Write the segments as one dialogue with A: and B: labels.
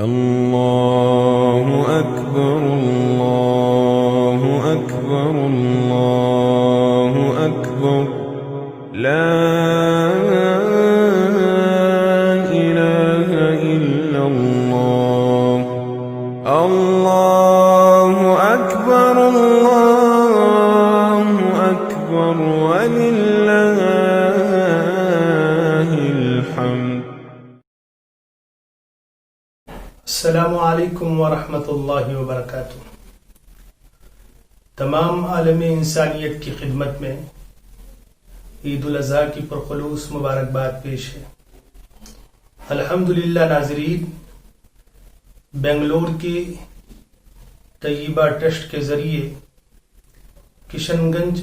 A: اللہ اکبر اللہ اکبر اللہ اکبر لا الہ الا اللہ اللہ اکبر وللہ الحمد۔
B: السلام علیکم ورحمۃ اللہ وبرکاتہ۔ تمام عالم انسانیت کی خدمت میں عید الاضحیٰ کی پرخلوص مبارکباد پیش ہے۔ الحمدللہ ناظرین، بنگلور کے طیبہ ٹرسٹ کے ذریعے کشن گنج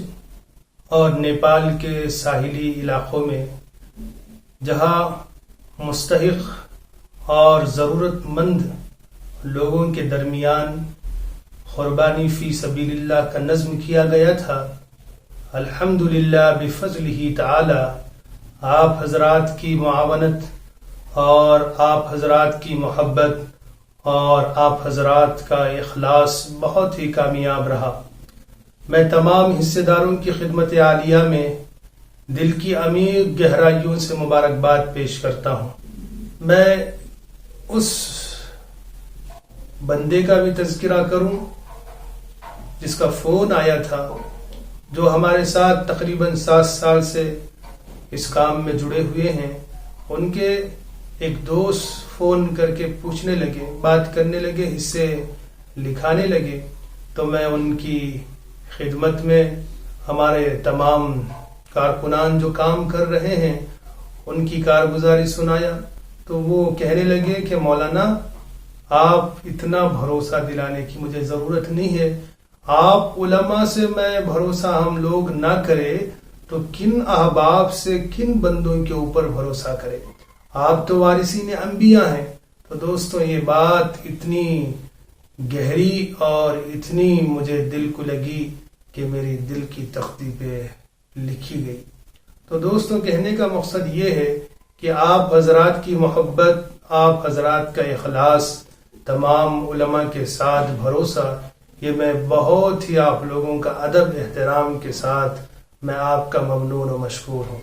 B: اور نیپال کے ساحلی علاقوں میں جہاں مستحق اور ضرورت مند لوگوں کے درمیان قربانی فی سبیل اللہ کا نظم کیا گیا تھا۔ الحمدللہ بفضلہ تعالی آپ حضرات کی معاونت اور آپ حضرات کی محبت اور آپ حضرات کا اخلاص بہت ہی کامیاب رہا۔ میں تمام حصے داروں کی خدمت عالیہ میں دل کی عمیق گہرائیوں سے مبارکباد پیش کرتا ہوں۔ میں اس بندے کا بھی تذکرہ کروں جس کا فون آیا تھا، جو ہمارے ساتھ تقریباً 7 سال سے اس کام میں جڑے ہوئے ہیں۔ ان کے ایک دوست فون کر کے پوچھنے لگے، بات کرنے لگے، حصے لکھانے لگے، تو میں ان کی خدمت میں ہمارے تمام کارکنان جو کام کر رہے ہیں ان کی کارگزاری سنایا، تو وہ کہنے لگے کہ مولانا آپ اتنا بھروسہ دلانے کی مجھے ضرورت نہیں ہے، آپ علماء سے میں بھروسہ ہم لوگ نہ کرے تو کن احباب سے، کن بندوں کے اوپر بھروسہ کرے، آپ تو وارثین انبیاء ہیں۔ تو دوستوں، یہ بات اتنی گہری اور اتنی مجھے دل کو لگی کہ میری دل کی تختی پہ لکھی گئی۔ تو دوستوں، کہنے کا مقصد یہ ہے کہ آپ حضرات کی محبت، آپ حضرات کا اخلاص، تمام علماء کے ساتھ بھروسہ، یہ میں بہت ہی آپ لوگوں کا ادب احترام کے ساتھ میں آپ کا ممنون و مشکور ہوں۔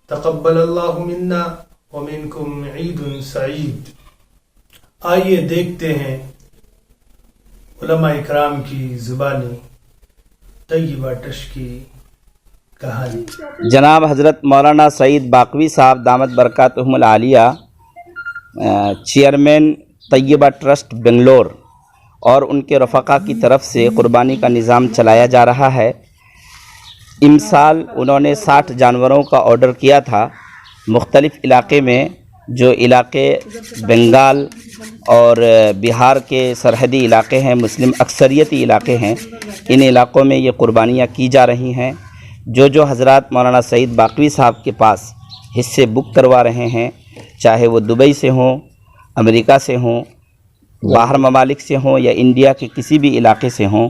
B: تقبل اللہ منا ومنکم عید سعید۔ آئیے دیکھتے ہیں علماء اکرام کی زبانی طیبہ ٹرسٹ کی کہانی۔
C: جناب حضرت مولانا سعید باقوی صاحب دامت برکاتہم العالیہ، چیئرمین طیبہ ٹرسٹ بنگلور، اور ان کے رفقا کی طرف سے قربانی کا نظام چلایا جا رہا ہے۔ امسال انہوں نے 60 جانوروں کا آرڈر کیا تھا۔ مختلف علاقے میں جو علاقے بنگال اور بہار کے سرحدی علاقے ہیں، مسلم اکثریتی علاقے ہیں، ان علاقوں میں یہ قربانیاں کی جا رہی ہیں۔ جو حضرات مولانا سعید باقوی صاحب کے پاس حصے بک کروا رہے ہیں، چاہے وہ دبئی سے ہوں، امریکہ سے ہوں، باہر ممالک سے ہوں یا انڈیا کے کسی بھی علاقے سے ہوں،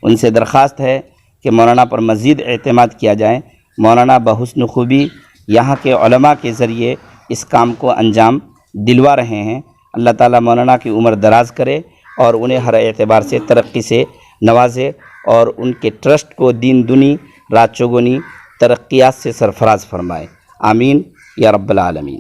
C: ان سے درخواست ہے کہ مولانا پر مزید اعتماد کیا جائے۔ مولانا بحسن خوبی یہاں کے علماء کے ذریعے اس کام کو انجام دلوا رہے ہیں۔ اللہ تعالیٰ مولانا کی عمر دراز کرے اور انہیں ہر اعتبار سے ترقی سے نوازے، اور ان کے ٹرسٹ کو دین دنی رات چوگنی ترقیات سے سرفراز فرمائے۔ آمین یا رب العالمین۔